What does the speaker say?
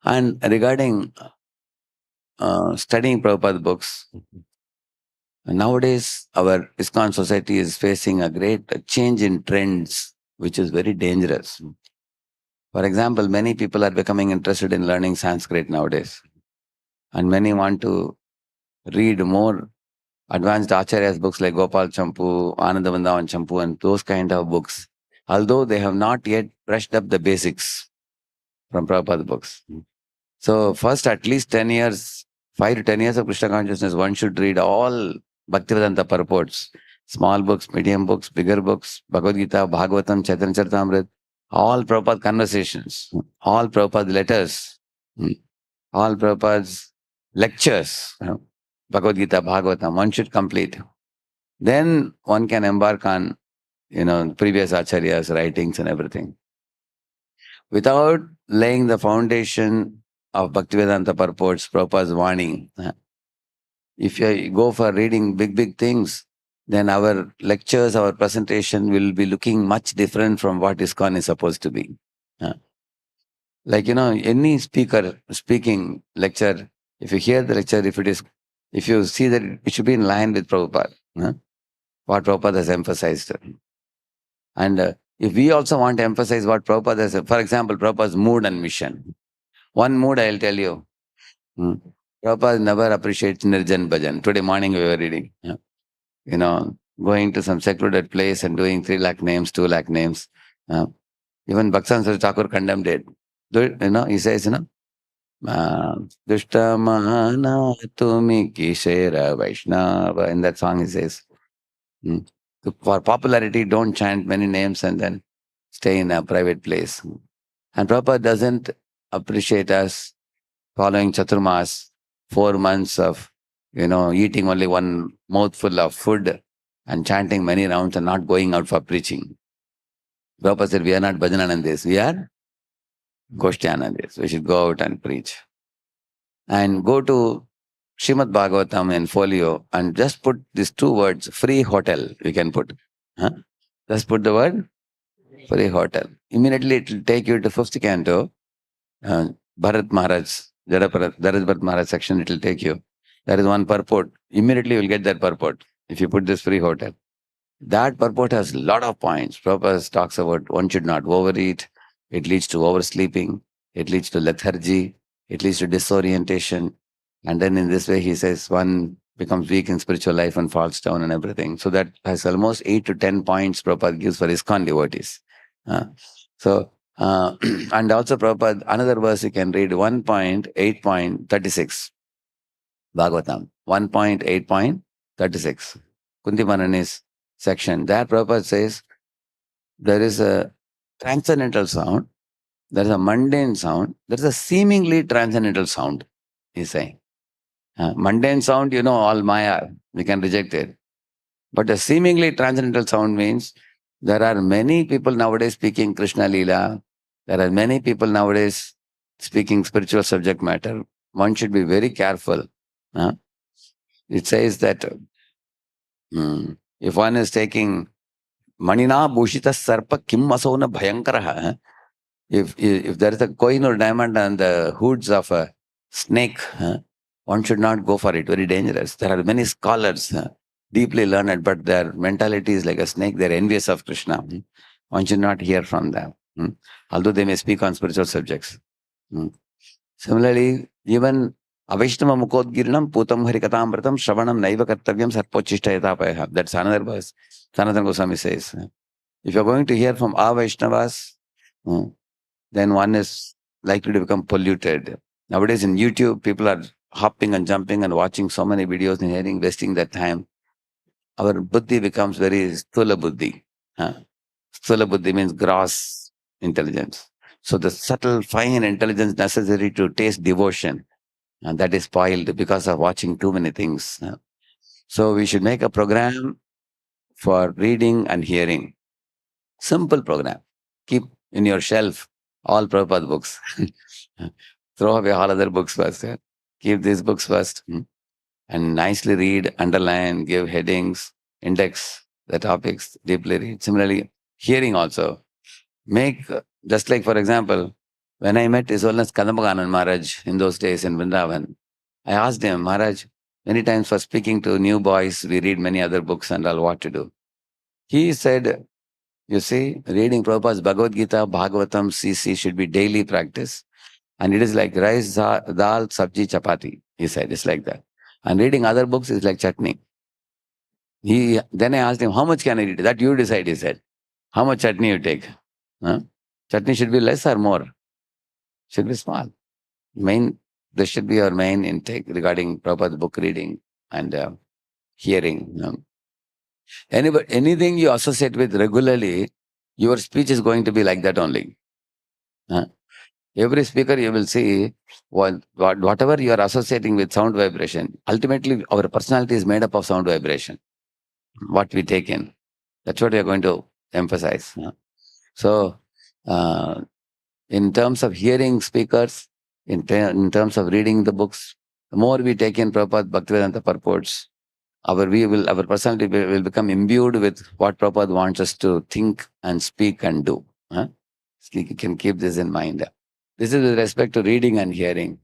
And regarding studying Prabhupada books, nowadays our ISKCON society is facing a great change in trends, which is very dangerous. For example, many people are becoming interested in learning Sanskrit nowadays, and many want to read more advanced Acharya's books like Gopal Champu, Anandavandavan Champu, and those kind of books, although they have not yet brushed up the basics from Prabhupada books. So, first, at least 10 years, 5 to 10 years of Krishna consciousness, one should read all Bhaktivedanta purports, small books, medium books, bigger books, Bhagavad Gita, Bhagavatam, Chaitanya Charitamrita, all Prabhupada conversations, all Prabhupada letters, all Prabhupada's lectures, Bhagavad Gita, Bhagavatam, one should complete. Then one can embark on, previous acharyas' writings and everything. Without laying the foundation of Bhaktivedanta purports, Prabhupada's warning, if you go for reading big things, then our lectures, our presentation will be looking much different from what ISKCON is supposed to be. Like, any speaker speaking lecture, if you hear the lecture, if you see that it should be in line with Prabhupada, what Prabhupada has emphasized. And if we also want to emphasize what Prabhupada has, for example, Prabhupada's mood and mission. One mood I'll tell you. Prabhupada never appreciates Nirjan Bhajan. Today morning we were reading. Going to some secluded place and doing 3 lakh names, 2 lakh names. Even Bhaksan Sir Thakur condemned it. He says, Dushtamana tumi kishera Vaishnava. In that song he says, for popularity, don't chant many names and then stay in a private place. And Prabhupada doesn't appreciate us following Chaturmas, 4 months of, eating only one mouthful of food and chanting many rounds and not going out for preaching. Prabhupada said, we are not Bhajananandis, we are Goshtyanandis. We should go out and preach. And go to Srimad Bhagavatam in folio and just put these 2 words, free hotel, we can put. Just put the word free hotel. Immediately it will take you to 5th canto, Bharat Maharaj, Bharat Maharaj section, it will take you. There is one purport. Immediately you will get that purport if you put this free hotel. That purport has a lot of points. Prabhupada talks about one should not overeat. It leads to oversleeping. It leads to lethargy. It leads to disorientation. And then in this way, he says one becomes weak in spiritual life and falls down and everything. So that has almost 8 to 10 points Prabhupada gives for ISKCON devotees. And also Prabhupada, another verse you can read, 1.8.36. Bhagavatam, 1.8.36. Kunti Manani's section. There Prabhupada says, there is a transcendental sound, there is a mundane sound, there is a seemingly transcendental sound, he's saying. Mundane sound, all Maya, we can reject it. But a seemingly transcendental sound means there are many people nowadays speaking Krishna Leela, there are many people nowadays speaking spiritual subject matter. One should be very careful. It says that if one is taking Manina Bhushita Sarpa Kim Masona Bhayankaraha, if there is a coin or diamond on the hoods of a snake, one should not go for it. Very dangerous. There are many scholars, deeply learned, but their mentality is like a snake. They're envious of Krishna. One should not hear from them, although they may speak on spiritual subjects. Similarly, even Avaishnava Mukodgirinam Putam Harikatamratam Shravanam Naiva Kartavyam Sarpochishta Yatapaya. That's another verse. Sanatana Goswami says, if you're going to hear from Avaishnavas, then one is likely to become polluted. Nowadays in YouTube, people are hopping and jumping and watching so many videos and hearing, wasting their time. Our buddhi becomes very sthula buddhi. Sthula buddhi means gross intelligence. So the subtle, fine intelligence necessary to taste devotion, and that is spoiled because of watching too many things. So we should make a program for reading and hearing. Simple program. Keep in your shelf all Prabhupada books. Throw away all other books first. Keep these books first. And nicely read, underline, give headings, index the topics, deeply read. Similarly, hearing also. Make, just like for example, When I met His Holiness Kadambaganan Maharaj in those days in Vrindavan, I asked him, Maharaj, many times for speaking to new boys, we read many other books and all, what to do. He said, you see, reading Prabhupada's Bhagavad Gita, Bhagavatam, CC should be daily practice. And it is like rice, dal, sabji, chapati. He said, it's like that. And reading other books is like chutney. Then I asked him, how much can I read? That you decide, he said. How much chutney you take? Huh? Chutney should be less or more? Should be small. This should be your main intake regarding Prabhupada's book reading and hearing. Anything you associate with regularly, your speech is going to be like that only. Every speaker you will see, whatever you are associating with sound vibration, ultimately our personality is made up of sound vibration. What we take in. That's what we are going to emphasize. So, in terms of hearing speakers, in terms of reading the books, the more we take in Prabhupada Bhaktivedanta purports, our personality will become imbued with what Prabhupada wants us to think and speak and do. You can keep this in mind. This is with respect to reading and hearing.